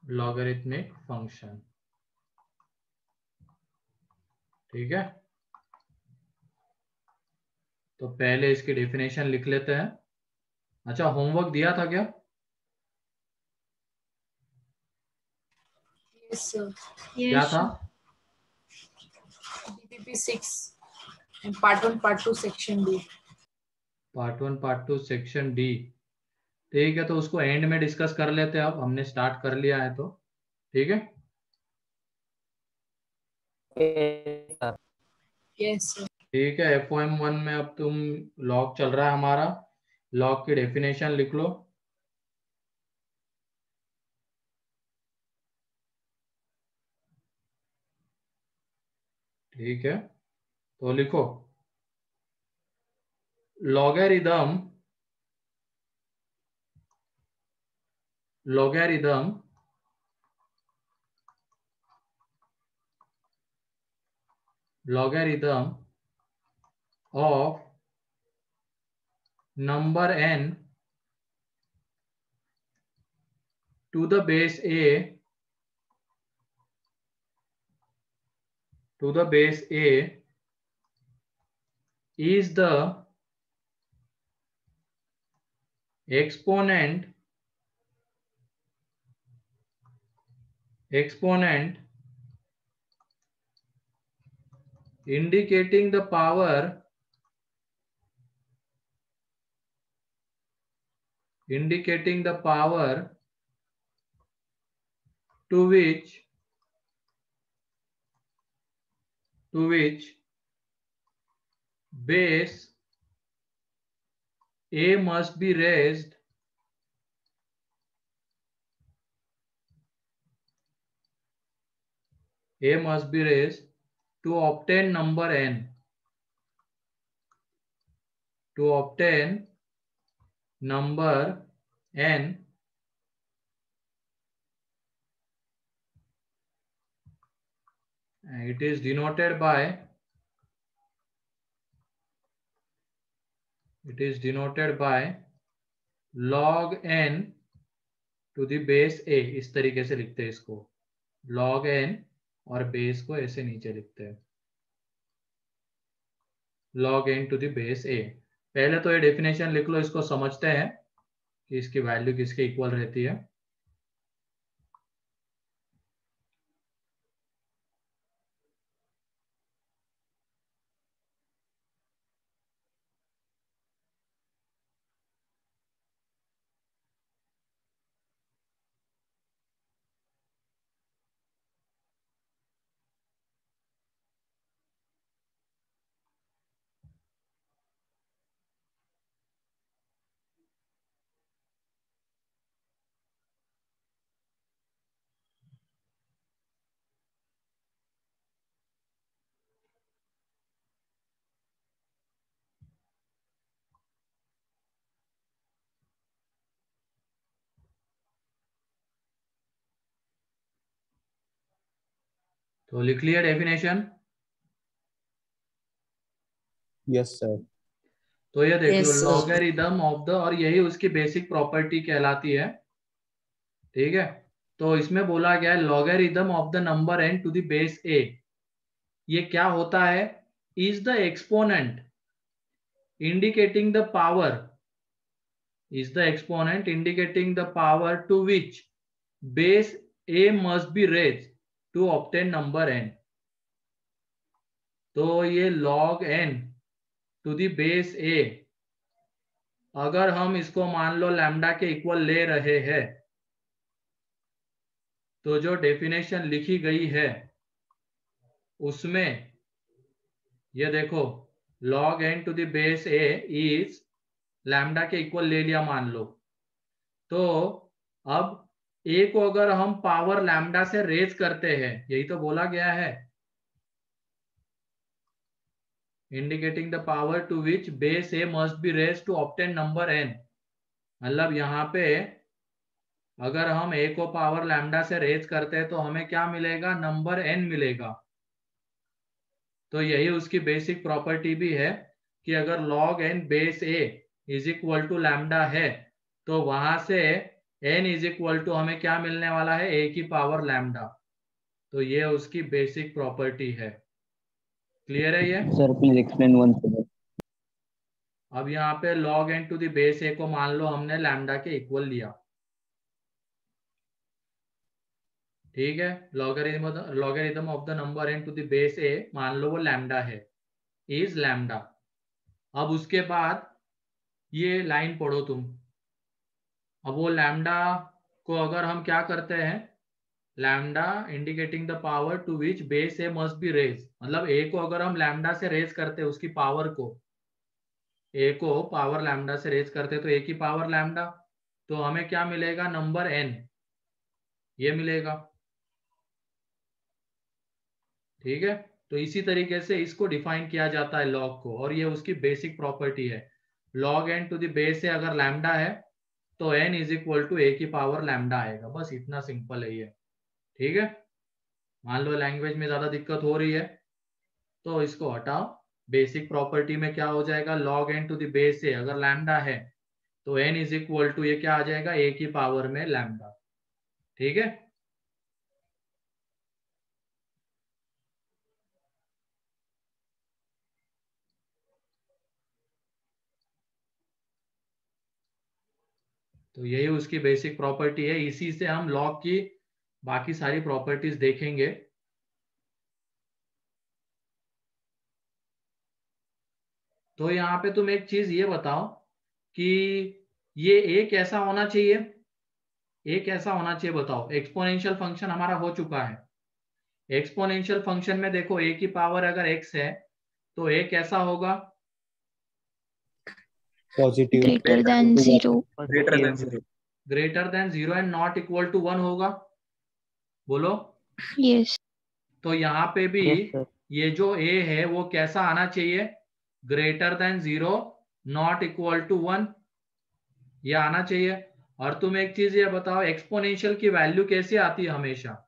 Logarithmic function. ठीक है, तो पहले इसकी डेफिनेशन लिख लेते हैं। अच्छा, होमवर्क दिया था क्या? Yes, sir. क्या था? DPP 6 and part 1, part 2, section D. Part 1 part 2 section D. ठीक है, तो उसको एंड में डिस्कस कर लेते हैं। अब हमने स्टार्ट कर लिया है तो ठीक है। Yes, sir. ठीक है, FOM1 में अब तुम लॉग चल रहा है हमारा, लॉग की डेफिनेशन लिख लो। ठीक है, तो लिखो logarithm logarithm logarithm of number n to the base a is the exponent indicating the power to which base a must be raised to obtain number n. It is denoted by log n to the base a। इस तरीके से लिखते हैं इसको, log n और base को ऐसे नीचे लिखते हैं, log n to the base a। पहले तो ये डेफिनेशन लिख लो, इसको समझते हैं कि इसकी वैल्यू किसके इक्वल रहती है। तो लिख लिया डेफिनेशन? Yes sir. तो ये देख लो, Yes, sir. Logarithm of the, और यही उसकी बेसिक प्रॉपर्टी कहलाती है। ठीक है, तो इसमें बोला गया है logarithm of the number n to the base a। ये क्या होता है? Is the exponent indicating the power to which base a must be raise to obtain number n। तो ये log n to the base a, अगर हम इसको मान लो लैम्डा के इक्वल ले रहे हैं, तो जो डेफिनेशन लिखी गई है उसमें ये देखो, log n to the base a is lambda के इक्वल ले लिया मान लो, तो अब a को अगर हम पावर लैम्डा से रेज करते हैं, यही तो बोला गया है, indicating the power to which base a must be raise to obtain number n। मतलब यहाँ पे अगर हम a को पावर लैम्डा से रेज करते हैं तो हमें क्या मिलेगा? नंबर n मिलेगा। तो यही उसकी बेसिक प्रॉपर्टी भी है कि अगर log n बेस a is equal to lambda है, तो वहां से n इज इक्वल टू हमें क्या मिलने वाला है, a की पावर लैम्डा। तो ये उसकी बेसिक प्रॉपर्टी है। क्लियर है ये? Sir, please explain once again. अब यहाँ पे log n to the base a को मान लो हमने लैम्डा के इक्वल लिया, ठीक है। Logarithm of the number n to the base a मान लो वो लैम्डा है, इज लैम्डा। अब उसके बाद ये लाइन पढ़ो तुम। अब वो लैम्डा को अगर हम क्या करते हैं, lambda indicating the power to which base A must be raise, मतलब ए को अगर हम लैम्डा से रेज करते हैं, उसकी पावर को, ए को पावर लैम्डा से रेज करते तो ए की पावर लैम्डा, तो हमें क्या मिलेगा, नंबर n, ये मिलेगा, ठीक है। तो इसी तरीके से इसको डिफाइन किया जाता है लॉग को, और ये उसकी बेसिक प्रॉपर्टी है। Log n to the base से अगर लैम्डा है तो n is equal to A की पावर लैम्डा आएगा, बस इतना सिंपल है ये, ठीक है। मान लो लैंग्वेज में ज्यादा दिक्कत हो रही है तो इसको हटाओ। बेसिक प्रॉपर्टी में क्या हो जाएगा, log n to the base से अगर लैम्डा है तो n इज इक्वल टू ये क्या आ जाएगा, a की पावर में लैम्डा, ठीक है। तो यही उसकी बेसिक प्रॉपर्टी है, इसी से हम लॉग की बाकी सारी प्रॉपर्टीज देखेंगे। तो यहाँ पे तुम एक चीज ये बताओ कि ये a कैसा होना चाहिए, a कैसा होना चाहिए बताओ। एक्सपोनेंशियल फंक्शन हमारा हो चुका है। एक्सपोनेंशियल फंक्शन में देखो a की पावर अगर x है तो a कैसा होगा, Positive. greater than 0. Greater than 0. Greater than 0 and not equal to 1 होगा, बोलो। Yes. तो यहाँ पे भी Yes, sir. ये जो a है वो कैसा आना चाहिए, greater than 0 not equal to 1, ये आना चाहिए। और तुम एक चीज ये बताओ, एक्सपोनेंशियल की वैल्यू कैसी आती है हमेशा,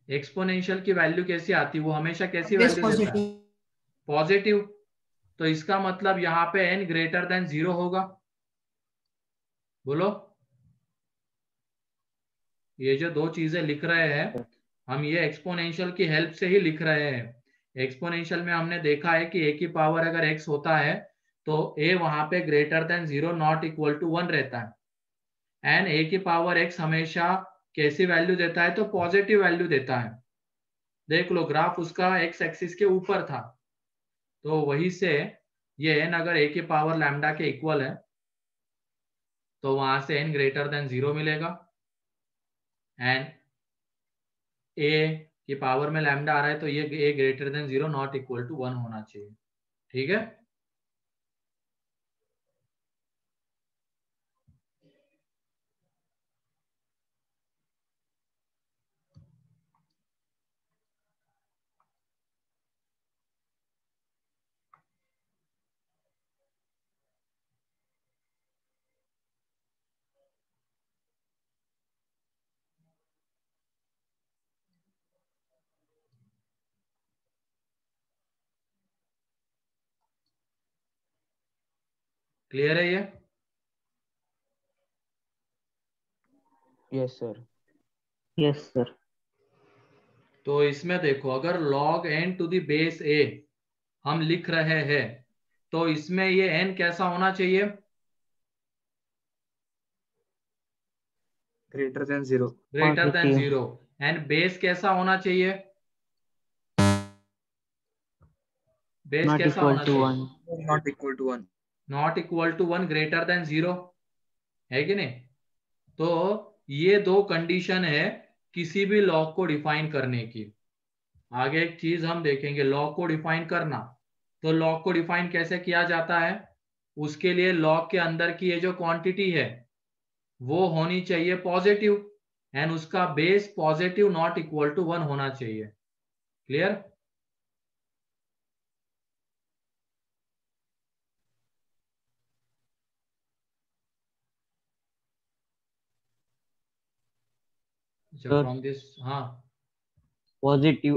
एक्सपोनेंशियल की वैल्यू कैसी आती है, वो हमेशा कैसी Base वैल्यू देता है, positive. पॉजिटिव। तो इसका मतलब यहाँ पे n ग्रेटर देन 0 होगा, बोलो। ये जो दो चीजें लिख रहे हैं हम, ये एक्सपोनेंशियल की हेल्प से ही लिख रहे हैं। एक्सपोनेंशियल में हमने देखा है कि a की पावर अगर x होता है तो a वहां पे greater than 0 not equal to 1 रहता है, एंड a की पावर x हमेशा कैसी वैल्यू देता है, तो पॉजिटिव वैल्यू देता है। देख लो ग्राफ उसका x एक्सिस के ऊपर था, तो वही से ये n अगर a की पावर लैम्डा के इक्वल है तो वहां से n ग्रेटर देन 0 मिलेगा, एंड a की पावर में लैम्डा आ रहा है तो ये a greater than 0 not equal to 1 होना चाहिए, ठीक है। क्लियर है ये? Yes, sir. Yes, sir. तो इसमें देखो अगर log n to the base a हम लिख रहे हैं तो इसमें ये n कैसा होना चाहिए, Greater than 0. Greater then Positive. 0, and base कैसा होना चाहिए, बेस Not कैसा equal होना to चाहिए, 1. Not equal to 1. Not equal to 1 greater than 0, है कि नहीं। तो ये दो कंडीशन है किसी भी लॉग को डिफाइन करने की। आगे एक चीज हम देखेंगे, लॉग को डिफाइन करना। तो लॉग को डिफाइन कैसे किया जाता है, उसके लिए लॉग के अंदर की ये जो क्वांटिटी है वो होनी चाहिए पॉजिटिव, एंड उसका base positive not equal to 1 होना चाहिए। क्लियर? Sir. फ्रॉम दिस, हाँ Positive.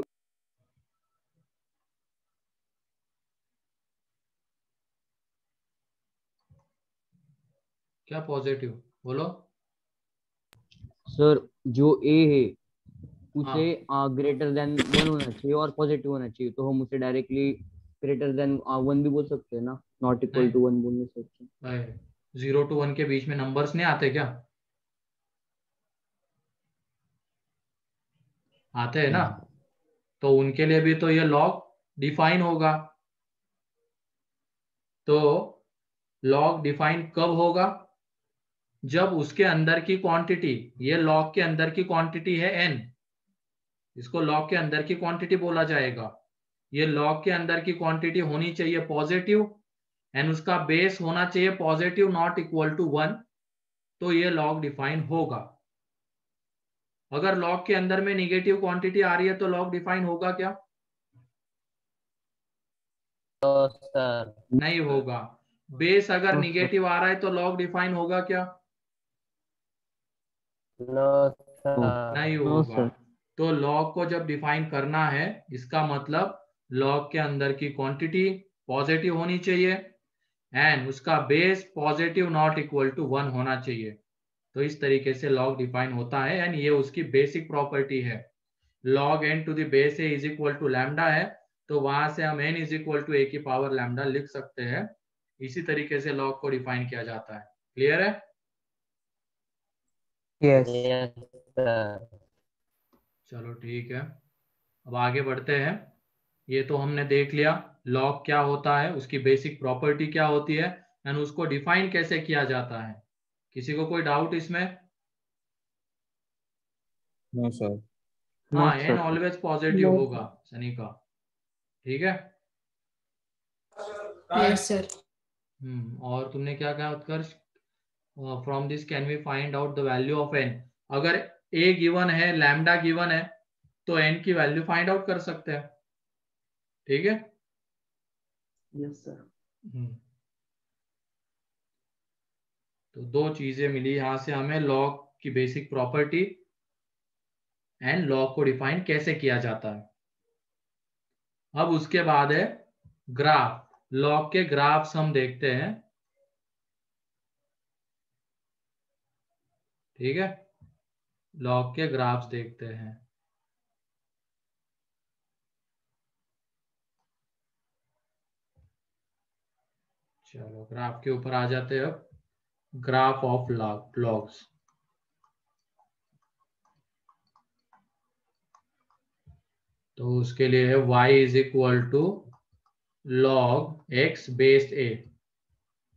क्या पॉजिटिव, बोलो। सर जो ए है उसे हाँ ग्रेटर देन 1 होना चाहिए और पॉजिटिव होना चाहिए, तो हम उसे डायरेक्टली ग्रेटर देन 1 भी बोल सकते हैं ना, नॉट इक्वल नहीं, टू 1 बोलने से अच्छा। 0 to 1 के बीच में नंबर्स नहीं आते क्या? आते हैं ना, तो उनके लिए भी तो ये लॉग डिफाइन होगा। तो लॉग डिफाइन कब होगा? जब उसके अंदर की क्वांटिटी, ये लॉग के अंदर की क्वांटिटी है n, इसको लॉग के अंदर की क्वांटिटी बोला जाएगा। ये लॉग के अंदर की क्वांटिटी होनी चाहिए पॉजिटिव एंड उसका बेस होना चाहिए पॉजिटिव नॉट इक्वल टू 1, तो ये लॉग डिफाइन होगा। अगर लॉग के अंदर में निगेटिव क्वांटिटी आ रही है तो लॉग डिफाइन होगा क्या? सर नहीं होगा। बेस अगर निगेटिव आ रहा है तो लॉग डिफाइन होगा क्या? नहीं नो होगा। सर। तो लॉग को जब डिफाइन करना है, इसका मतलब लॉग के अंदर की क्वांटिटी पॉजिटिव होनी चाहिए एंड उसका base positive not equal to 1 होना चाहिए। तो इस तरीके से लॉग डिफाइन होता है एंड ये उसकी बेसिक प्रॉपर्टी है। log n to the base a is equal to lambda है, तो वहां से हम n is equal to a की पावर लैम्डा लिख सकते हैं। इसी तरीके से लॉग को डिफाइन किया जाता है। क्लियर है? यस। चलो ठीक है, अब आगे बढ़ते हैं। ये तो हमने देख लिया लॉग क्या होता है, उसकी बेसिक प्रॉपर्टी क्या होती है एंड उसको डिफाइन कैसे किया जाता है। किसी को कोई डाउट इसमें? No sir. हाँ, n ऑलवेज पॉजिटिव होगा सनी का, ठीक है। Yes, sir. और तुमने क्या कहा Utkarsh? From this can we find out the value of n। अगर a गिवन है, लैम्डा गिवन है, तो n की वैल्यू फाइंड आउट कर सकते हैं, ठीक है। Yes sir. तो दो चीजें मिली यहां से हमें, लॉग की बेसिक प्रॉपर्टी एंड लॉग को डिफाइन कैसे किया जाता है। अब उसके बाद है ग्राफ। लॉग के ग्राफ्स हम देखते हैं, ठीक है। लॉग के ग्राफ्स देखते हैं। चलो ग्राफ के ऊपर आ जाते हैं अब। Graph of logs. तो उसके लिए है y is equal to log x base a,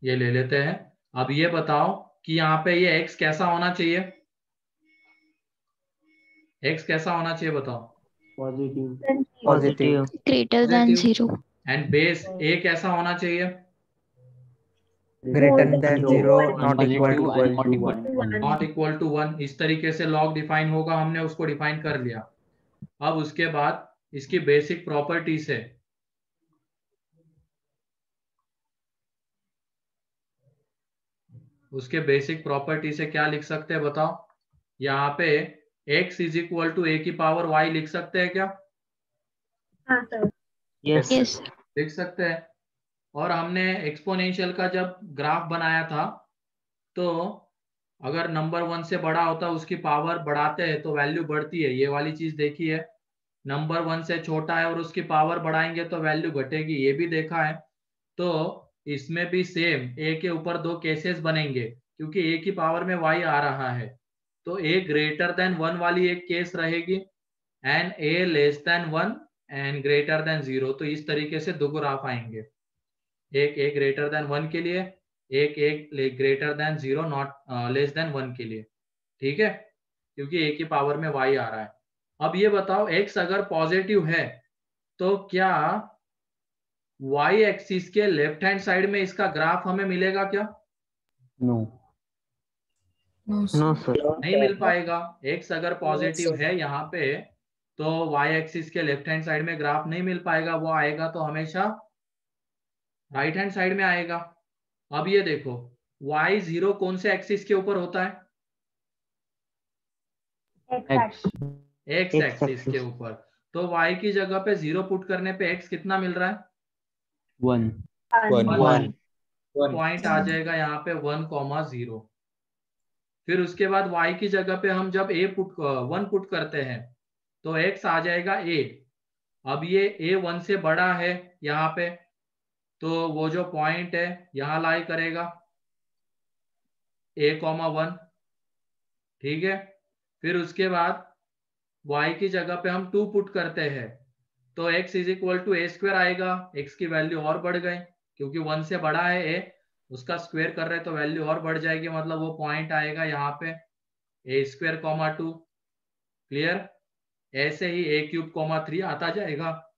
ये ले लेते हैं। अब ये बताओ कि यहाँ पे ये x कैसा होना चाहिए? x कैसा होना चाहिए बताओ? Positive. Greater than 0. And base a कैसा होना चाहिए? Greater than 0, not equal to 1। Not equal to 1। इस तरीके से लॉग डिफाइन होगा, हमने उसको डिफाइन कर लिया। अब उसके बाद इसकी बेसिक प्रॉपर्टीज है। उसके बेसिक प्रॉपर्टी से क्या लिख सकते हैं बताओ? यहाँ पे x is equal to a की पावर y लिख सकते हैं क्या? यस। Yes. लिख सकते हैं। और हमने एक्सपोनेंशियल का जब ग्राफ बनाया था, तो अगर नंबर 1 से बड़ा होता है उसकी पावर बढ़ाते हैं तो वैल्यू बढ़ती है, ये वाली चीज देखी है। नंबर 1 से छोटा है और उसकी पावर बढ़ाएंगे तो वैल्यू घटेगी, ये भी देखा है। तो इसमें भी सेम a के ऊपर दो केसेस बनेंगे, क्योंकि a की पावर में y आ रहा है। तो a ग्रेटर देन 1 वाली एक केस रहेगी and a less than 1 and greater than 0। तो इस तरीके से दो ग्राफ आएंगे, एक a ग्रेटर देन 1 के लिए, एक greater than 0 not less than 1 के लिए, ठीक है, क्योंकि a की पावर में y आ रहा है। अब ये बताओ x अगर पॉजिटिव है तो क्या y एक्सिस के लेफ्ट हैंड साइड में इसका ग्राफ हमें मिलेगा क्या? No. No, no sir. Sir. नहीं मिल पाएगा। x अगर पॉजिटिव है यहाँ पे तो y एक्सिस के लेफ्ट हैंड साइड में ग्राफ नहीं मिल पाएगा, वो आएगा तो हमेशा राइट हैंड साइड में आएगा। अब ये देखो y0 कौन से एक्सिस के ऊपर होता है? एक्स x एक्सिस के ऊपर। तो y की जगह पे 0 पुट करने पे x कितना मिल रहा है? 1। 1 1। पॉइंट आ जाएगा यहाँ पे 1,0। फिर उसके बाद y की जगह पे हम जब a पुट 1 पुट करते हैं तो x आ जाएगा a। अब ये a 1 से बड़ा है यहाँ पे, तो वो जो पॉइंट है यहाँ लाई करेगा a,1। ठीक है। फिर उसके बाद y की जगह पे हम 2 पुट करते हैं तो x is equal to a square आएगा। x की वैल्यू और बढ़ गई क्योंकि 1 से बड़ा है a, उसका स्क्वायर कर रहे हैं तो वैल्यू और बढ़ जाएगी, मतलब वो पॉइंट आएगा यहाँ पे a स्क्वायर कॉमा 2। क्लियर। ऐसे ही a³ आता जाएगा।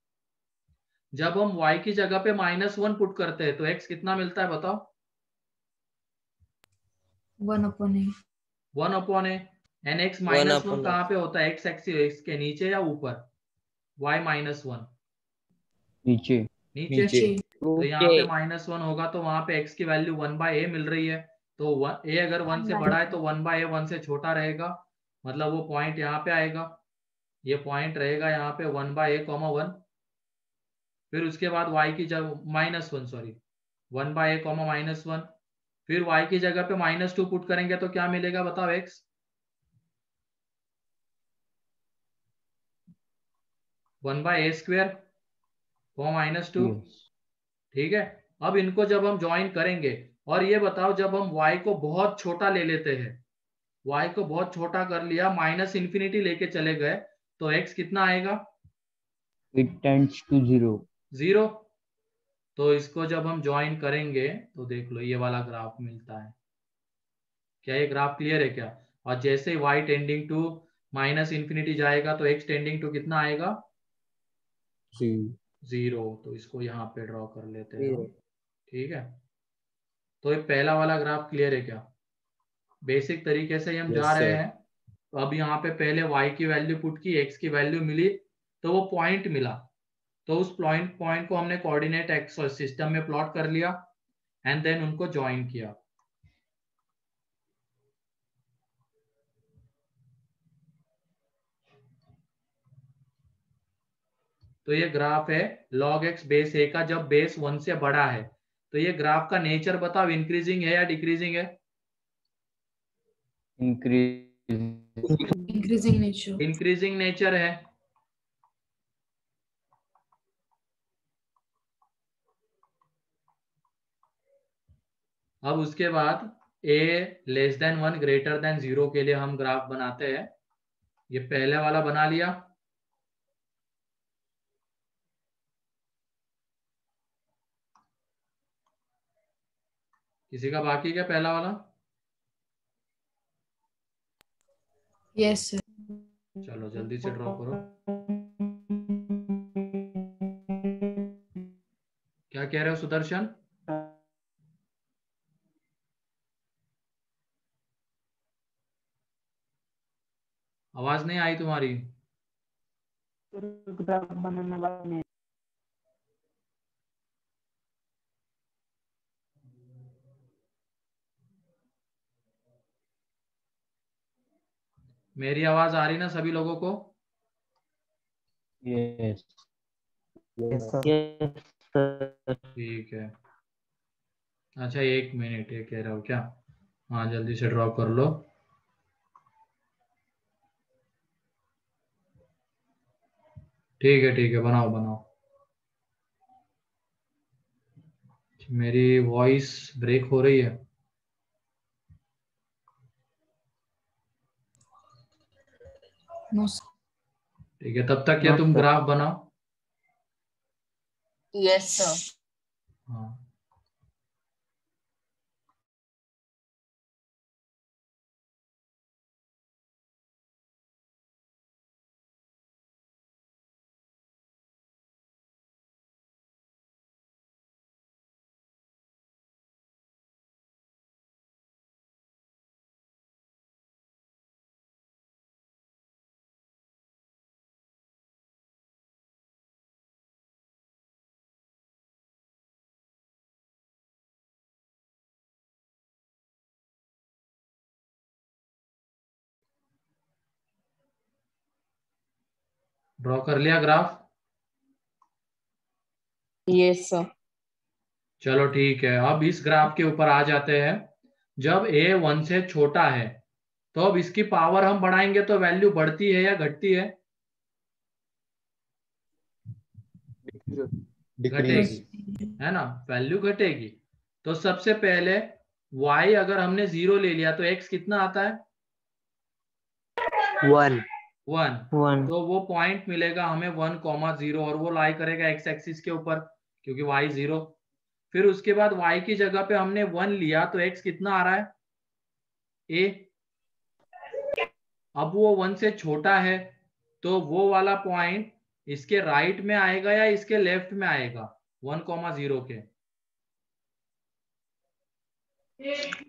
जब हम y की जगह पे -1 पुट करते हैं तो x कितना मिलता है बताओ? 1/a. 1/a। एंड x -1 कहाँ पे होता है? x एक्सिस के नीचे या ऊपर? y -1 नीचे। नीचे। तो यहाँ पे -1 होगा तो वहां पे x की वैल्यू 1/a मिल रही है। तो a अगर 1 से बड़ा है तो 1/a 1 से छोटा रहेगा, मतलब वो पॉइंट यहाँ पे आएगा। ये पॉइंट रहेगा यहाँ पे 1/a,1। फिर उसके बाद y की जगह -1 सॉरी 1/a,-1। फिर y की जगह पे -2 पुट करेंगे तो क्या मिलेगा बताओ x? 1/a² -2। ठीक है। अब इनको जब हम ज्वाइन करेंगे, और ये बताओ जब हम y को बहुत छोटा ले लेते हैं, y को बहुत छोटा कर लिया, -∞ लेके चले गए तो x कितना आएगा? It tends to 0. 0। तो इसको जब हम ज्वाइन करेंगे तो देख लो ये वाला ग्राफ मिलता है। क्या ये ग्राफ क्लियर है क्या? और जैसे y टेंडिंग टू -∞ जाएगा तो x टेंडिंग टू कितना आएगा? 0। तो इसको यहाँ पे ड्रॉ कर लेते हैं हम। ठीक है। तो ये पहला वाला ग्राफ क्लियर है क्या? बेसिक तरीके से हम जा रहे हैं। तो अब यहाँ पे पहले y की वैल्यू पुट की, x की वैल्यू मिली, तो वो पॉइंट मिला। तो उस पॉइंट को हमने कोऑर्डिनेट एक्सिस सिस्टम में प्लॉट कर लिया एंड देन उनको ज्वाइन किया। तो ये ग्राफ है log x बेस a का जब बेस 1 से बड़ा है। तो ये ग्राफ का नेचर बताओ, इंक्रीजिंग है या डिक्रीजिंग है? Increasing nature. इंक्रीजिंग नेचर है। अब उसके बाद a <1 > 0 के लिए हम ग्राफ बनाते हैं। ये पहले वाला बना लिया। किसी का बाकी क्या पहला वाला? Yes, sir. चलो जल्दी से ड्रॉ करो। क्या कह रहे हो सुदर्शन? आवाज नहीं आई तुम्हारी। मेरी आवाज आ रही ना सभी लोगों को? Yes. ठीक है। अच्छा 1 मिनट, ये कह रहे हो क्या? हाँ जल्दी से ड्रॉ कर लो। ठीक है बनाओ बनाओ। मेरी वॉइस ब्रेक हो रही है। No, sir. ठीक है, तब तक क्या तुम ग्राफ बनाओ। Yes, sir. हाँ ड्रॉ कर लिया ग्राफ? Yes, sir. चलो ठीक है, अब इस ग्राफ के ऊपर आ जाते हैं। जब a 1 से छोटा है तो अब इसकी पावर हम बढ़ाएंगे तो वैल्यू बढ़ती है या घटती है? घटेगी, है ना, वैल्यू घटेगी। तो सबसे पहले y अगर हमने 0 ले लिया तो x कितना आता है? 1 1। तो वो पॉइंट मिलेगा हमें 1,0 और वो लाई करेगा x एक्सिस के ऊपर, क्योंकि y 0। फिर उसके बाद y की जगह पे हमने 1 लिया तो x कितना आ रहा है? a। अब वो 1 से छोटा है तो वो वाला पॉइंट इसके राइट में आएगा या इसके लेफ्ट में आएगा? 1,0 के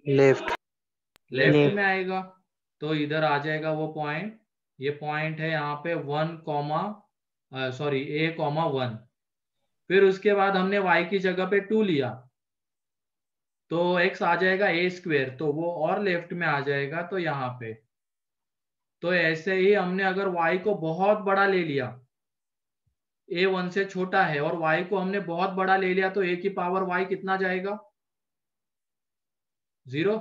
लेफ्ट में आएगा। तो इधर आ जाएगा वो पॉइंट, ये पॉइंट है यहाँ पे 1, a,1। फिर उसके बाद हमने y की जगह पे 2 लिया तो x आ जाएगा a², तो वो और लेफ्ट में आ जाएगा, तो यहाँ पे। तो ऐसे ही हमने अगर y को बहुत बड़ा ले लिया, a 1 से छोटा है, और y को हमने बहुत बड़ा ले लिया तो a की पावर y कितना जाएगा? 0,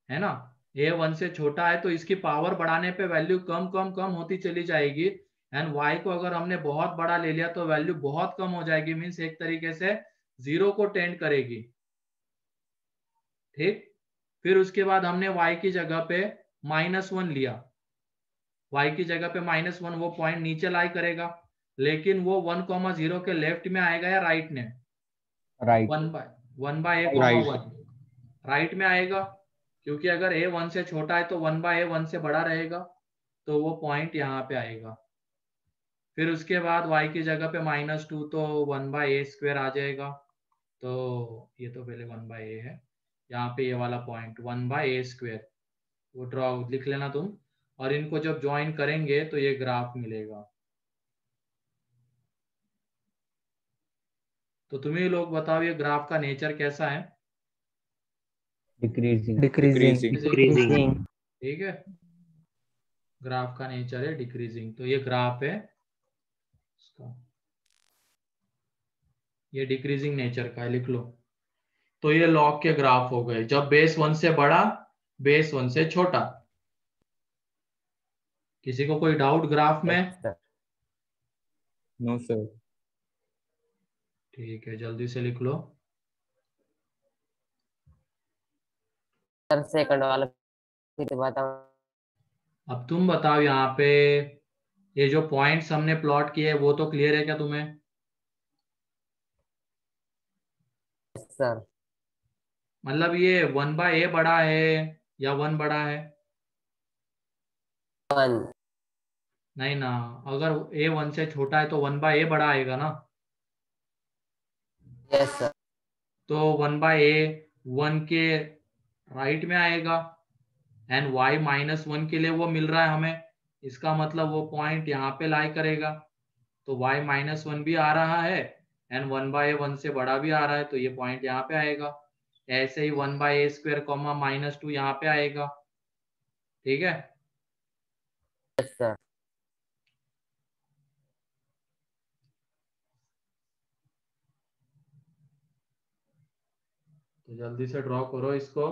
है ना। a 1 से छोटा है तो इसकी पावर बढ़ाने पे वैल्यू कम कम कम होती चली जाएगी। एंड y को अगर हमने बहुत बड़ा ले लिया तो वैल्यू बहुत कम हो जाएगी, मीन्स एक तरीके से 0 को टेंड करेगी। ठीक। फिर उसके बाद हमने y की जगह पे -1 लिया, y की जगह पे -1, वो पॉइंट नीचे लाई करेगा, लेकिन वो 1,0 के लेफ्ट में आएगा या राइट में? राइट 1/a,1 राइट में आएगा, क्योंकि अगर a 1 से छोटा है तो 1/a 1 से बड़ा रहेगा, तो वो पॉइंट यहाँ पे आएगा। फिर उसके बाद y की जगह पे -2 तो 1/a² आ जाएगा। तो ये तो पहले 1/a है, यहाँ पे ये वाला पॉइंट 1/a², वो ड्रॉ लिख लेना तुम। और इनको जब ज्वाइन करेंगे तो ये ग्राफ मिलेगा। तो तुम्हें लोग बताओ ये ग्राफ का नेचर कैसा है? डिक्रीजिंग ठीक है, ग्राफ का नेचर है डिक्रीजिंग। तो ये ग्राफ है इसका, ये डिक्रीजिंग नेचर का है, लिख लो। तो ये लॉग के ग्राफ हो गए, जब बेस 1 से बड़ा, बेस 1 से छोटा। किसी को कोई डाउट ग्राफ में? No sir. ठीक है, जल्दी से लिख लो। सर सेकंड वाला फिर बताओ। अब तुम बताओ, यहाँ पे ये जो पॉइंट्स हमने प्लॉट किए वो तो क्लियर है क्या तुम्हें? सर मतलब ये 1/a बड़ा है या 1 बड़ा है? 1 नहीं ना, अगर a 1 से छोटा है तो 1/a बड़ा आएगा ना। Yes sir. तो 1/a 1 के राइट में आएगा, एंड y -1 के लिए वो मिल रहा है हमें, इसका मतलब वो पॉइंट यहाँ पे लाई करेगा। तो y -1 भी आ रहा है एंड 1/a 1 से बड़ा भी आ रहा है, तो ये पॉइंट यहाँ पे आएगा। ऐसे ही 1/a² -2 यहाँ पे आएगा। ठीक है, यस सर। तो जल्दी से ड्रॉ करो इसको।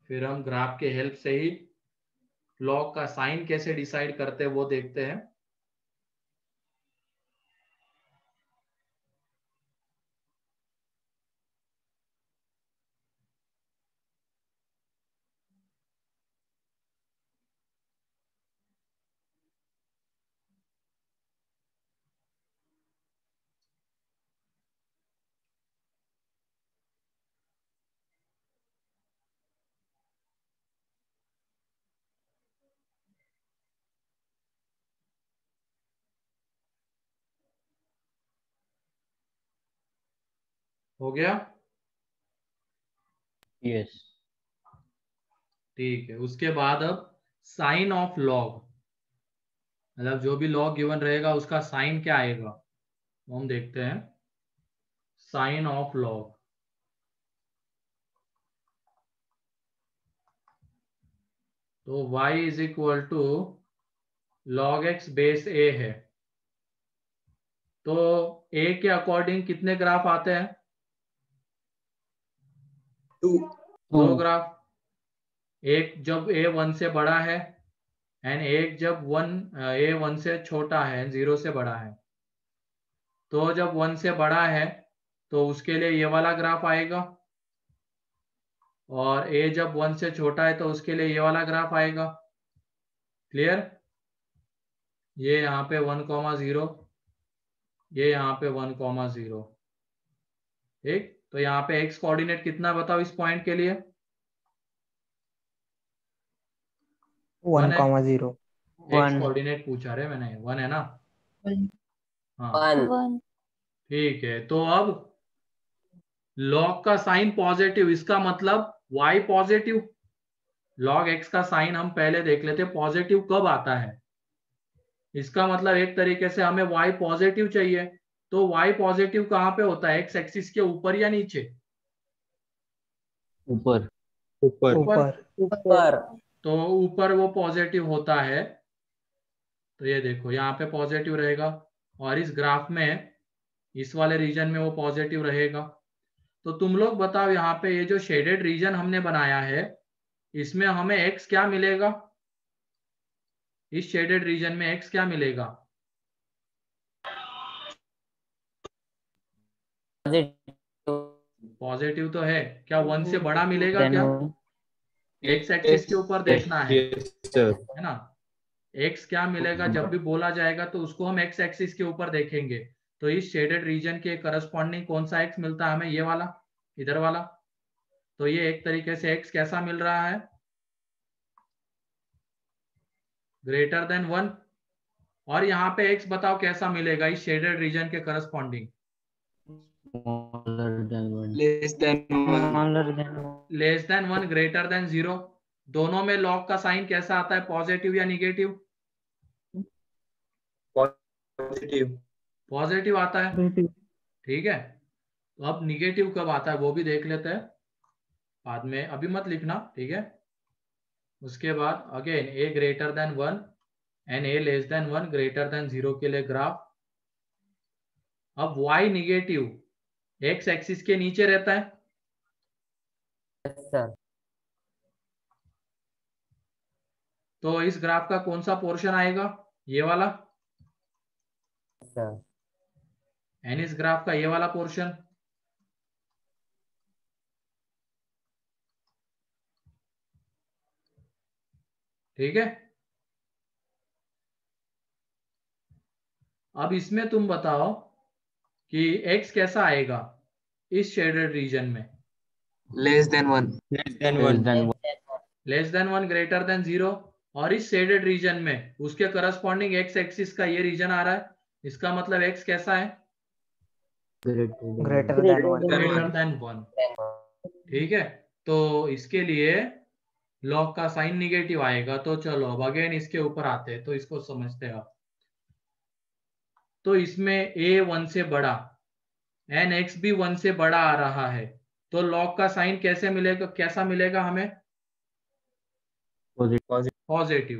फिर हम ग्राफ के हेल्प से ही लॉग का साइन कैसे डिसाइड करते हैं वो देखते हैं। हो गया? यस। ठीक है, उसके बाद अब साइन ऑफ लॉग, मतलब जो भी लॉग गिवन रहेगा उसका साइन क्या आएगा वो हम देखते हैं। साइन ऑफ लॉग, तो y is equal to log x base a है, तो a के अकॉर्डिंग कितने ग्राफ आते हैं? 2 ग्राफ। एक जब a 1 से बड़ा है एंड एक जब a 1 से छोटा है, 0 से बड़ा है। तो जब 1 से बड़ा है तो उसके लिए ये वाला ग्राफ आएगा, और a जब 1 से छोटा है तो उसके लिए ये वाला ग्राफ आएगा। क्लियर? ये यहाँ पे 1,0, ये यहाँ पे 1,0। ठीक, तो यहाँ पे x कोऑर्डिनेट कितना बताओ इस पॉइंट के लिए? 1,0 x कोऑर्डिनेट पूछा रहे मैंने, 1 है ना? हाँ 1 1 ठीक है। तो अब log का साइन पॉजिटिव, इसका मतलब y पॉजिटिव। log x का साइन हम पहले देख लेते, पॉजिटिव कब आता है। इसका मतलब एक तरीके से हमें y पॉजिटिव चाहिए, तो y पॉजिटिव कहाँ पे होता है? x एक्सिस के ऊपर या नीचे? ऊपर। ऊपर। तो ऊपर वो पॉजिटिव होता है, तो ये देखो यहाँ पे पॉजिटिव रहेगा, और इस ग्राफ में इस वाले रीजन में वो पॉजिटिव रहेगा। तो तुम लोग बताओ, यहाँ पे ये जो शेडेड रीजन हमने बनाया है, इसमें हमें x क्या मिलेगा? इस शेडेड रीजन में x क्या मिलेगा? पॉजिटिव तो है, क्या 1 से बड़ा मिलेगा क्या? x एक्सिस के ऊपर देखना है ना? x क्या मिलेगा जब भी बोला जाएगा तो उसको हम x एक्सिस के ऊपर देखेंगे। तो इस शेडेड रीजन के करस्पॉन्डिंग कौन सा x मिलता है हमें? ये वाला, इधर वाला। तो ये एक तरीके से x कैसा मिल रहा है? Greater than 1। और यहाँ पे x बताओ कैसा मिलेगा इस शेडेड रीजन के corresponding? Less than 1, greater than 0। दोनों में log का साइन कैसा आता है, पॉजिटिव या निगेटिव? पॉजिटिव आता है। ठीक है, तो अब निगेटिव कब आता है वो भी देख लेते हैं बाद में, अभी मत लिखना, ठीक है? उसके बाद again a greater then 1 and a less than 1 greater than 0 के लिए ग्राफ। अब y निगेटिव x एक्सिस के नीचे रहता है, सर। तो इस ग्राफ का कौन सा पोर्शन आएगा? ये वाला। सर एंड इस ग्राफ का ये वाला पोर्शन। ठीक है, अब इसमें तुम बताओ कि x कैसा आएगा इस शेडेड रीजन में? Less than 1 less than 1 greater than 0। और इस शेडेड रीजन में उसके करस्पॉन्डिंग x एक्सिस का ये रीजन आ रहा है, इसका मतलब x कैसा है? Greater than 1। ठीक है, तो इसके लिए log का साइन निगेटिव आएगा। तो चलो अब अगेन इसके ऊपर आते हैं, तो इसको समझते हैं आप। तो इसमें a 1 से बड़ा एंड x भी 1 से बड़ा आ रहा है, तो log का साइन कैसे मिलेगा, कैसा मिलेगा हमें? पॉजिटिव।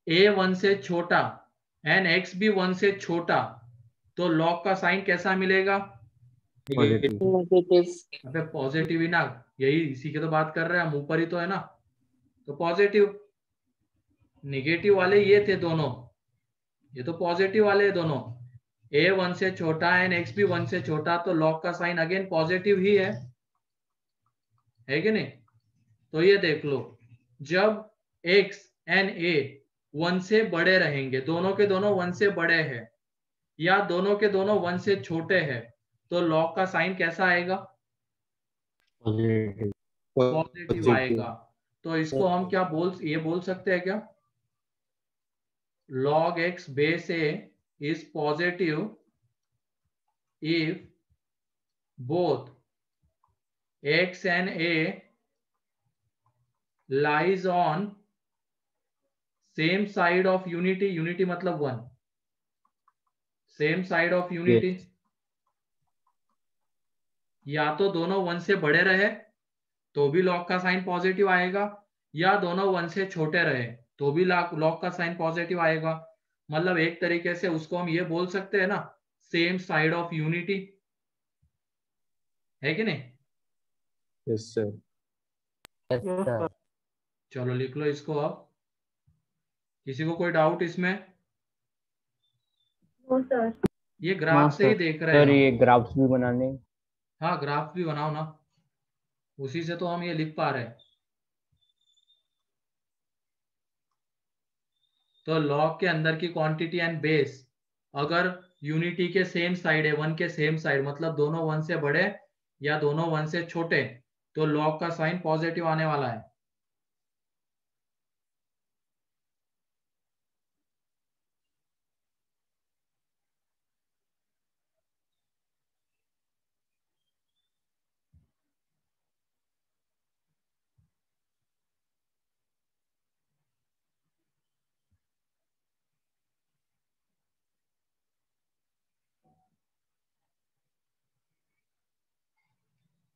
a 1 से छोटा एंड x भी 1 से छोटा, तो log का साइन कैसा मिलेगा? अबे पॉजिटिव ही ना, यही इसी की तो बात कर रहे हैं हम, ऊपर ही तो है ना, तो पॉजिटिव। निगेटिव वाले ये थे दोनों, ये तो पॉजिटिव वाले दोनों। a 1 से छोटा एंड x भी 1 से छोटा, तो log का साइन अगेन पॉजिटिव ही है कि नहीं? तो ये देख लो, जब x एंड a 1 से बड़े रहेंगे, दोनों के दोनों 1 से बड़े हैं, या दोनों के दोनों 1 से छोटे हैं, तो log का साइन कैसा आएगा? पॉजिटिव आएगा। तो इसको हम क्या बोल सकते हैं क्या? log x base a is positive if both x and a lies on same side of unity, unity मतलब 1, same side of unity। या तो दोनों 1 से बड़े रहे तो भी log का साइन पॉजिटिव आएगा, या दोनों 1 से छोटे रहे तो भी लॉग का साइन पॉजिटिव आएगा। मतलब एक तरीके से उसको हम ये बोल सकते हैं ना, सेम साइड ऑफ यूनिटी, है कि नहीं? Yes, sir. Yes sir. चलो लिख लो इसको। अब किसी को कोई डाउट इसमें? ये हाँ ग्राफ से ही सर। देख रहे हैं सर हम। ये ग्राफ्स भी बनाने। हाँ ग्राफ भी बनाओ ना, उसी से तो हम ये लिख पा रहे हैं। तो लॉग के अंदर की क्वांटिटी एंड बेस अगर यूनिटी के सेम साइड है, वन के सेम साइड, मतलब दोनों वन से बड़े या दोनों वन से छोटे, तो लॉग का साइन पॉजिटिव आने वाला है।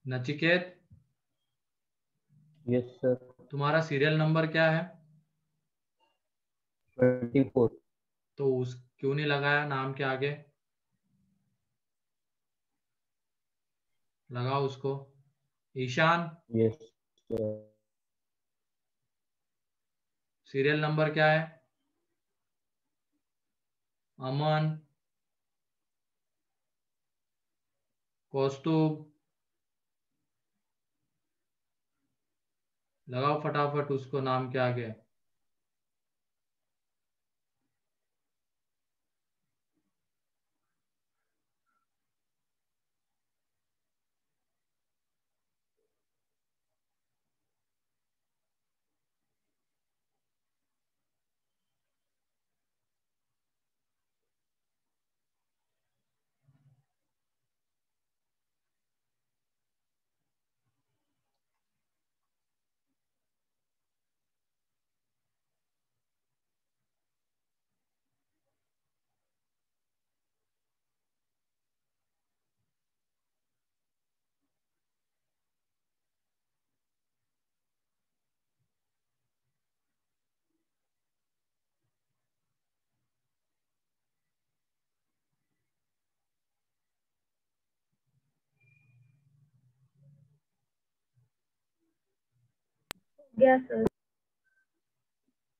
Nachiket, yes sir. तुम्हारा सीरियल नंबर क्या है? 24। तो उस क्यों नहीं लगाया नाम के आगे? लगाओ उसको। Ishan, yes sir. Serial number क्या है? अमन, कौस्तुभ, लगाओ फटाफट उसको नाम के आगे।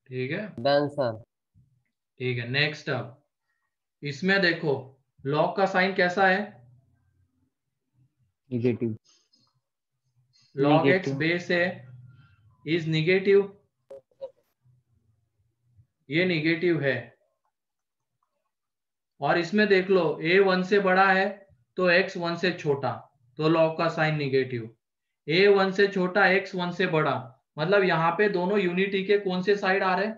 ठीक है, डन सर। ठीक है। नेक्स्ट, अब इसमें देखो लॉग का साइन कैसा है? निगेटिव। लॉग एक्स बेस है, इज निगेटिव, ये निगेटिव है। और इसमें देख लो a 1 से बड़ा है तो x 1 से छोटा, तो लॉग का साइन निगेटिव। a 1 से छोटा, x 1 से बड़ा, मतलब यहाँ पे दोनों यूनिटी के कौन से साइड आ रहे हैं?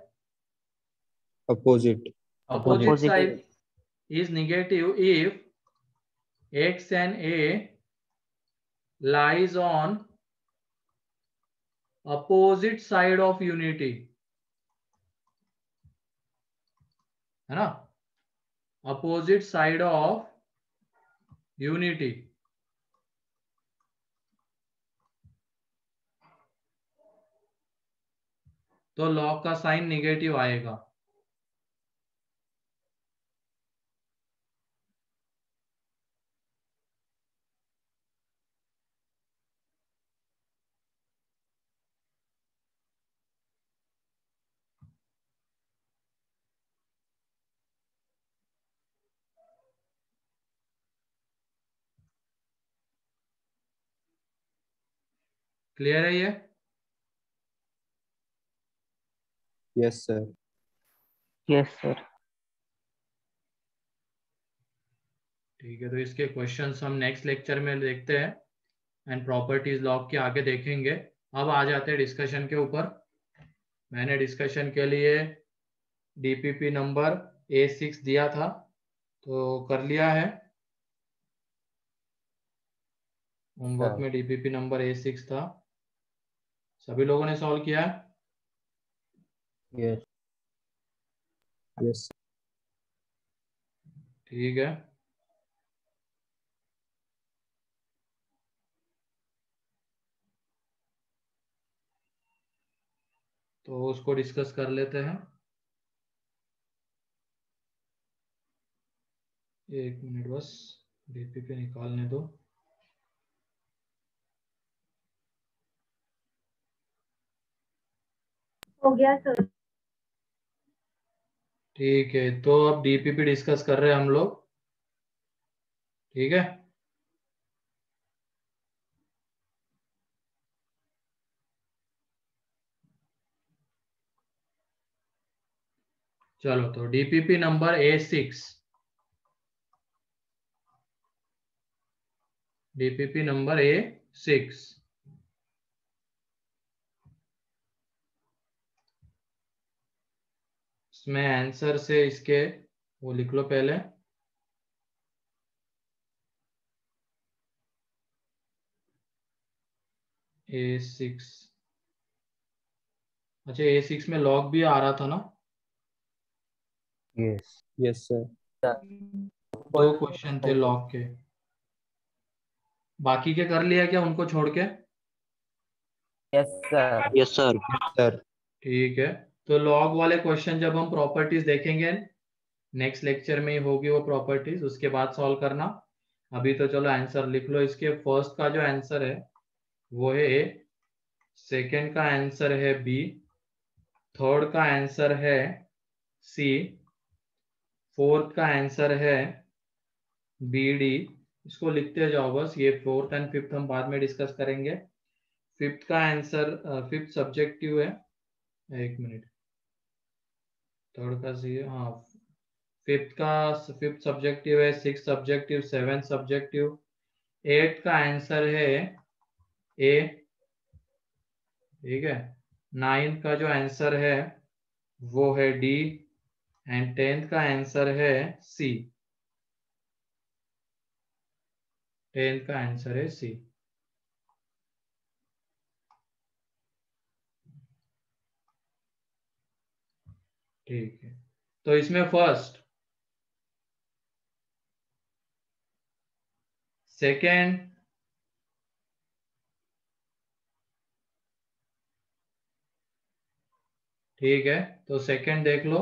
Opposite. Opposite side is negative if x and a lies on opposite side of unity, है ना? Opposite side of unity. तो लॉग का साइन निगेटिव आएगा। क्लियर है ये? Yes, sir. Yes sir. ठीक है, तो इसके क्वेश्चंस हम नेक्स्ट लेक्चर में देखते हैं एंड प्रॉपर्टीज लॉग के आगे देखेंगे। अब आ जाते हैं डिस्कशन के ऊपर। मैंने डिस्कशन के लिए डीपीपी नंबर A6 दिया था, तो कर लिया है। होमवर्क में डीपीपी नंबर A6 था, सभी लोगों ने सॉल्व किया है? यस। Yes. ठीक है, तो उसको डिस्कस कर लेते हैं। एक मिनट बस, डीपीपी निकालने दो। हो गया सर। ठीक है, तो अब डीपीपी डिस्कस कर रहे हैं हम लोग। ठीक है, चलो तो DPP number A6, DPP number A6। इसमें आंसर से इसके वो लिख लो पहले। A6, अच्छा A6 में लॉग भी आ रहा था ना? Yes Yes, sir. दो क्वेश्चन थे लॉग के, बाकी के कर लिया क्या उनको छोड़ के? Yes, sir. Yes, sir. Sir. ठीक है, तो लॉग वाले क्वेश्चन जब हम प्रॉपर्टीज देखेंगे नेक्स्ट लेक्चर में ही होगी वो प्रॉपर्टीज, उसके बाद सॉल्व करना। अभी तो चलो आंसर लिख लो। इसके फर्स्ट का जो आंसर है वो है A, सेकेंड का आंसर है B, थर्ड का आंसर है C, फोर्थ का आंसर है BD। इसको लिखते जाओ बस, ये फोर्थ एंड फिफ्थ हम बाद में डिस्कस करेंगे। फिफ्थ का आंसर, फिफ्थ सब्जेक्टिव है, एक मिनट, थर्ड का सी है, हाँ। फिफ्थ सब्जेक्टिव है, six subjective, seventh subjective, eight का आंसर है A, ठीक है। नाइन्थ का जो आंसर है वो है D, एंड टेंथ का आंसर है C, टेंथ का आंसर है C। ठीक है, तो इसमें फर्स्ट, सेकेंड, ठीक है, तो सेकेंड देख लो।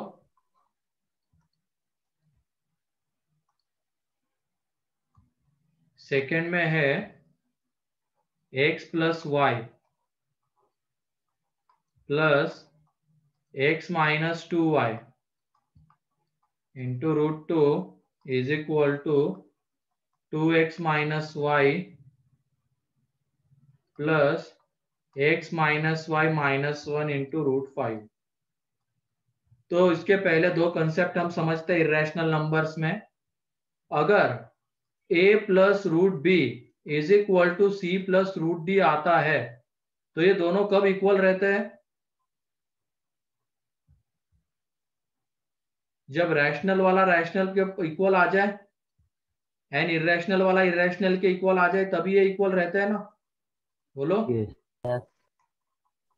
सेकेंड में है x plus Y plus x minus 2y into √2 is equal to 2x minus Y plus x minus Y minus 1 into √5। तो इसके पहले दो कंसेप्ट हम समझते हैं इरेशनल नंबर्स में। अगर a plus √b is equal to c plus √d आता है तो ये दोनों कब इक्वल रहते हैं? जब रैशनल वाला रैशनल के इक्वल आ जाए एंड इरेशनल वाला इरेशनल के इक्वल आ जाए तभी ये इक्वल रहते हैं ना, बोलो।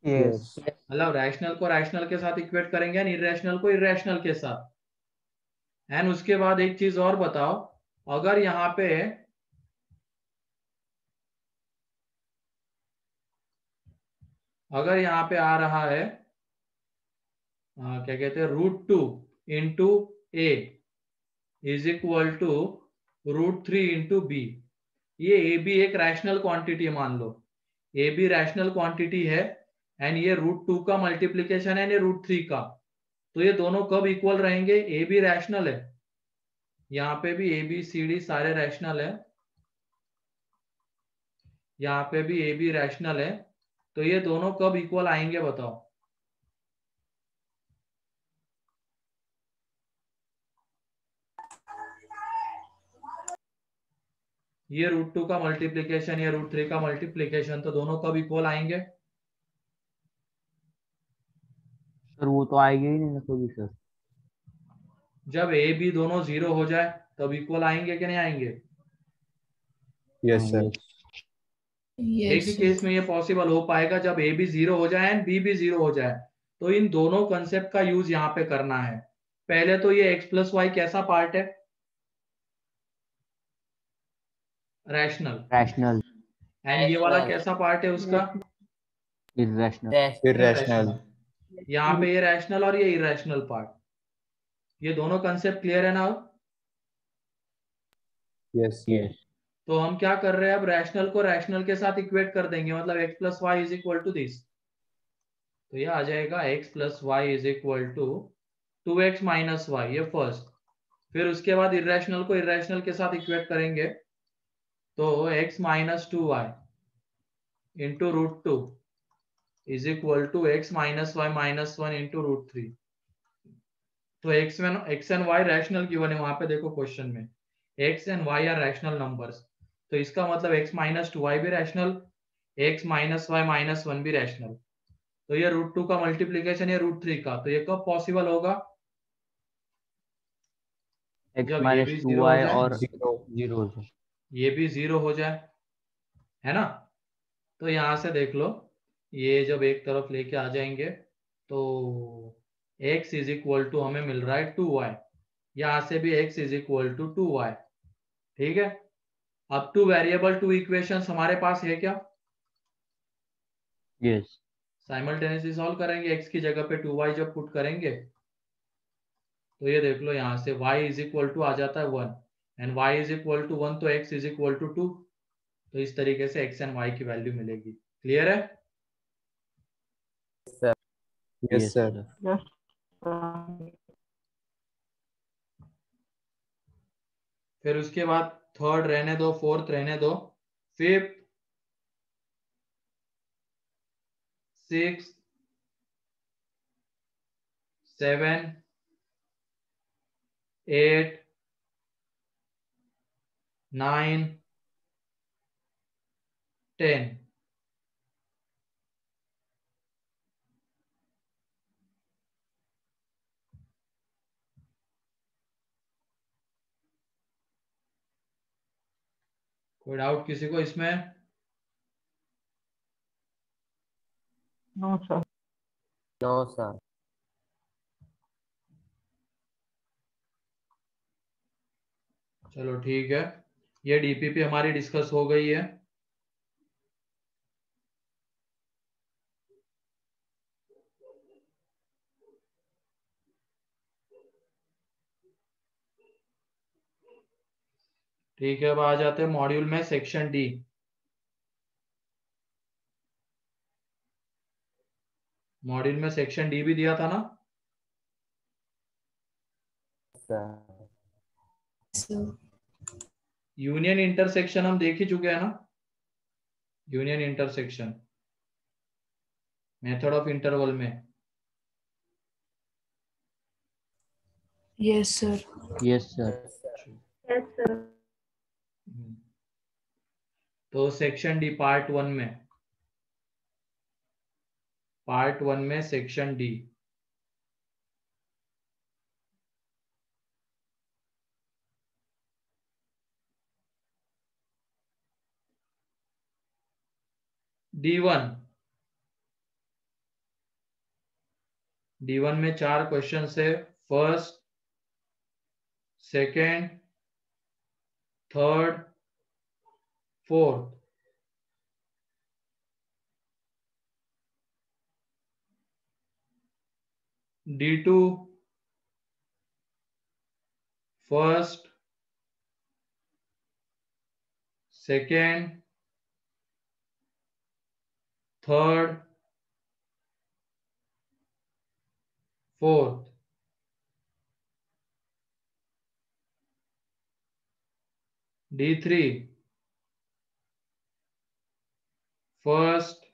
Yes. मतलब रैशनल को रैशनल के साथ इक्वेट करेंगे एंड इरेशनल को इरेशनल के साथ। एंड उसके बाद एक चीज और बताओ, अगर यहाँ पे आ रहा है क्या कहते हैं, √2 into a is equal to √3 into b. ये ए बी एक रैशनल क्वांटिटी मान लो, ए बी रैशनल क्वांटिटी है एंड ये √2 का मल्टीप्लीकेशन है √3 का। तो ये दोनों कब इक्वल रहेंगे? ए बी रैशनल है, यहाँ पे भी ए बी सी डी सारे रैशनल है, यहाँ पे भी ए बी रैशनल है। तो ये दोनों कब इक्वल आएंगे बताओ? ये √2 का मल्टीप्लीकेशन, ये √3 का मल्टीप्लीकेशन, तो दोनों कब इक्वल आएंगे? सर वो तो आएगी ही नहीं ना कभी सर। जब ए बी दोनों 0 हो जाए तब इक्वल आएंगे कि नहीं आएंगे? Yes, sir. एक ही केस में ये पॉसिबल हो पाएगा जब ए बी 0 हो जाए एंड बी भी 0 हो जाए। तो इन दोनों कंसेप्ट का यूज यहाँ पे करना है। पहले तो ये x प्लस वाई कैसा पार्ट है? रैशनल। एंड ये वाला कैसा पार्ट है उसका? इरेशनल। Irrational. यहाँ पे ये रैशनल और ये इरेशनल पार्ट, ये दोनों कंसेप्ट क्लियर है ना? यस यस तो हम क्या कर रहे हैं, अब रैशनल को रैशनल के साथ इक्वेट कर देंगे, मतलब x plus y is equal to this. तो ये आ जाएगा x plus y is equal to 2x minus y, ये फर्स्ट। फिर उसके बाद इरेशनल को इरेशनल के साथ इक्वेट करेंगे, तो x minus 2y into root 2 is equal to x minus Y minus 1 into root 3। तो x and y rational given है, वहां पे देखो क्वेश्चन में x and y are rational numbers, तो इसका मतलब x माइनस 2y भी rational, x minus Y minus 1 भी रैशनल। तो ये रूट 2 का मल्टीप्लीकेशन है रूट 3 का, तो ये कब पॉसिबल होगा? x जब ये माइनस भी टू जीरो हो वाई जाए, और जीरो हो जाए। ये भी जीरो हो जाए, है ना? तो यहां से देख लो, ये जब एक तरफ लेके आ जाएंगे तो x इज इक्वल टू हमें मिल रहा है 2y, यहां से भी x is equal to 2y। ठीक है, अब टू वेरिएबल टू इक्वेशंस हमारे पास है क्या? यस साइमल्टेनियसली सॉल्व करेंगे, x की जगह पे 2y जब पुट करेंगे तो ये देख लो यहाँ से y इज इक्वल टू आ जाता है 1 and y is equal to 1, तो x इज इक्वल टू 2। तो इस तरीके से x एंड y की वैल्यू मिलेगी। क्लियर है? यस सर फिर उसके बाद थर्ड रहने दो, फोर्थ रहने दो, फिफ्थ, सिक्स, 7, 8, 9, 10। कोई डाउट किसी को इसमें? नो सर चलो ठीक है, ये डीपीपी हमारी डिस्कस हो गई है। ठीक है, अब आ जाते हैं मॉड्यूल में, सेक्शन डी। मॉड्यूल में सेक्शन डी भी दिया था ना? सर यूनियन इंटरसेक्शन हम देख ही चुके हैं ना? Union intersection method of interval में। Yes, sir. यस सर तो सेक्शन डी पार्ट 1 में, पार्ट 1 में सेक्शन डी, D1। D1 में 4 क्वेश्चन है, first, second, third, fourth. D2 first, second, third, fourth. D3 first,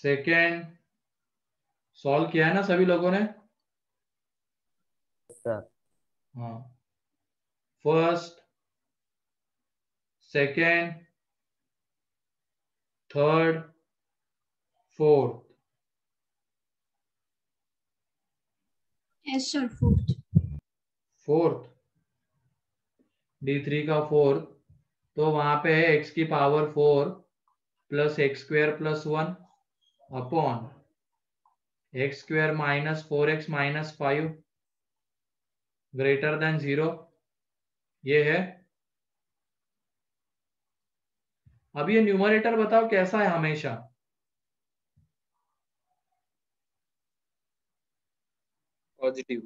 second, solve किया है ना सभी लोगों ने? सर हाँ, first, second, third, fourth. Yes, sir. Fourth. Fourth, D3 का फोर्थ, तो वहां पे है x की power 4 plus x square plus 1 upon x square minus 4x minus 5 greater than 0। ये है। अब ये न्यूमरेटर बताओ कैसा है? हमेशा पॉजिटिव।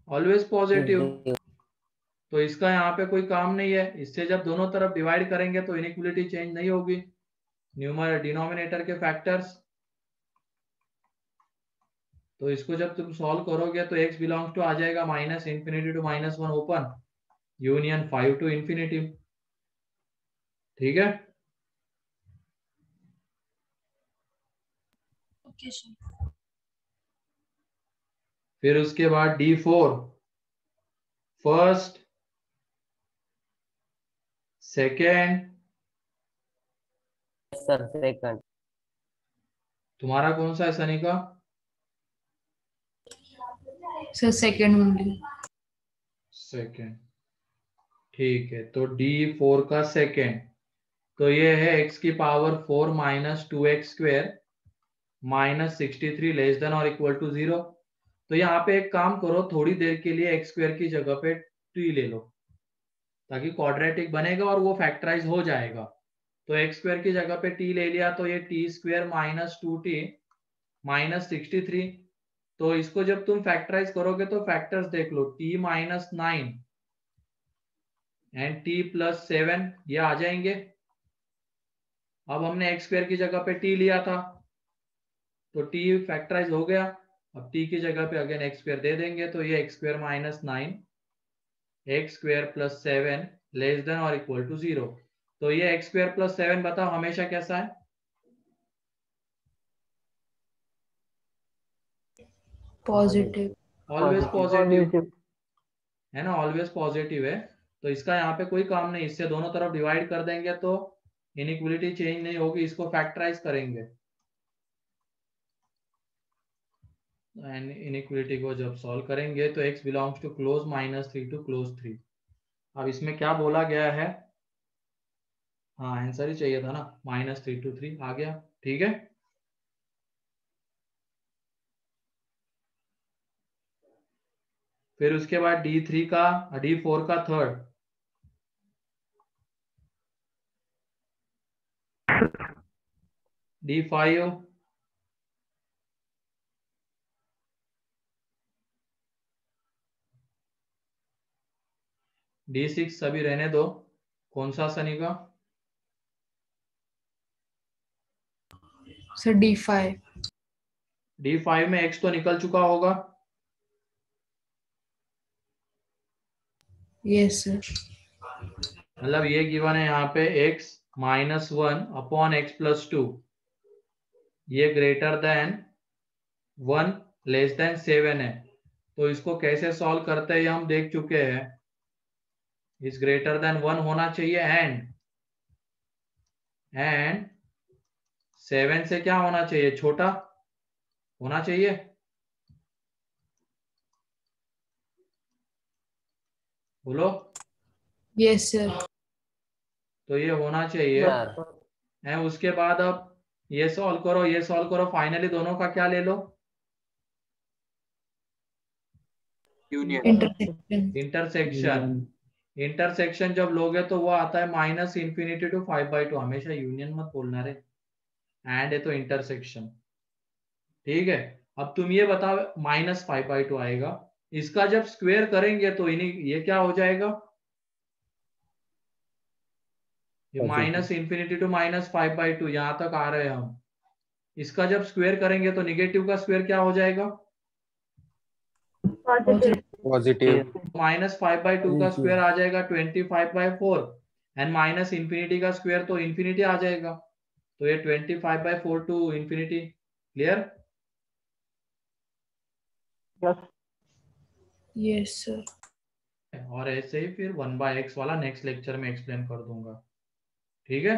Always positive. तो इसका यहाँ पे कोई काम नहीं है। इससे जब दोनों तरफ डिवाइड करेंगे तो इनइक्वलिटी चेंज नहीं होगी। न्यूमर डिनोमिनेटर के फैक्टर्स, तो इसको जब तुम सॉल्व करोगे तो x बिलोंग्स टू आ जाएगा -∞ to -1 ओपन यूनियन 5 to ∞। ठीक है। Okay, sir. फिर उसके बाद D4 first, second, sir second. तुम्हारा कौन सा है सनी का? Sir, second only. सेकेंड। ठीक है, तो D4 का सेकेंड, तो ये है x की power 4 minus 2x² minus 63 less than और इक्वल टू 0। तो यहाँ पे एक काम करो, थोड़ी देर के लिए x² की जगह पे t ले लो ताकि क्वाड्रेटिक बनेगा और वो फैक्टराइज हो जाएगा। तो x² की जगह पे t ले लिया तो ये t² माइनस 2t माइनस 63। तो इसको जब तुम फैक्टराइज करोगे तो फैक्टर्स देख लो, t minus 9 and t plus 7 ये आ जाएंगे। अब हमने x² की जगह पे t लिया था तो t फैक्टराइज हो गया। अब t की जगह पे अगेन x² दे देंगे तो ये x² minus 9 x² plus 7 less than और इक्वल टू 0। तो ये x² प्लस 7 बताओ हमेशा कैसा है? Positive. ऑलवेज पॉजिटिव है ना, ऑलवेज पॉजिटिव है। तो इसका यहाँ पे कोई काम नहीं, इससे दोनों तरफ डिवाइड कर देंगे तो इनइक्वलिटी चेंज नहीं होगी। इसको फैक्टराइज करेंगे एंड इनइक्वलिटी को जब सॉल्व करेंगे तो x belongs to close -3 to close 3। अब इसमें क्या बोला गया है? हाँ आंसर ही चाहिए था ना, -3 to 3 आ गया। ठीक है। फिर उसके बाद D4 का थर्ड, D5, D6 सभी रहने दो। कौन सा सनी का? Sir, D5. D5 में x तो निकल चुका होगा। Yes, sir. मतलब ये गिवन है यहाँ पे x -1 अपॉन x प्लस 2, ये ग्रेटर देन 1 लेस देन 7 है। तो इसको कैसे सॉल्व करते हैं ये हम देख चुके हैं। इस ग्रेटर देन 1 होना चाहिए एंड 7 से क्या होना चाहिए? छोटा होना चाहिए। बोलो। Yes, sir. तो ये होना चाहिए। एंड उसके बाद अब ये सॉल्व करो, ये सॉल्व करो, फाइनली दोनों का क्या ले लो? यूनियन। Intersection. इंटरसेक्शन। इंटरसेक्शन जब लोगे तो वो आता है -∞ to 5/2। हमेशा यूनियन मत बोलना रे, एंड है तो इंटरसेक्शन। ठीक है। अब तुम ये बताओ -5/2 आएगा, इसका जब स्क्वायर करेंगे तो ये क्या हो जाएगा? ये -∞ to -5/2 यहां तक आ रहे हैं हम। इसका जब स्क्वायर करेंगे तो निगेटिव का स्क्वायर क्या हो जाएगा? पॉजिटिव। -5/2 का स्क्वायर आ जाएगा 25/4 एंड -∞ का स्क्वायर तो इंफिनिटी आ जाएगा। तो ये 25/4 to infinity. Clear? Yes, sir. और ऐसे ही फिर 1/x वाला नेक्स्ट लेक्चर में एक्सप्लेन कर दूंगा। ठीक है।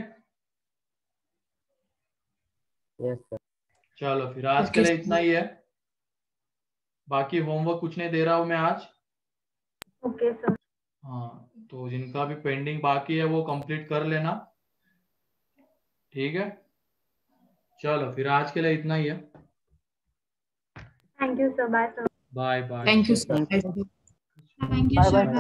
Yes sir. चलो फिर आज के लिए इतना ही है। बाकी होमवर्क कुछ नहीं दे रहा हूं मैं आज। Okay sir. हाँ, तो जिनका भी पेंडिंग बाकी है वो कंप्लीट कर लेना। ठीक है। चलो फिर आज के लिए इतना ही है। Thank you sir. Bye sir. Bye bye. Thank you, sir. Thank you, sir.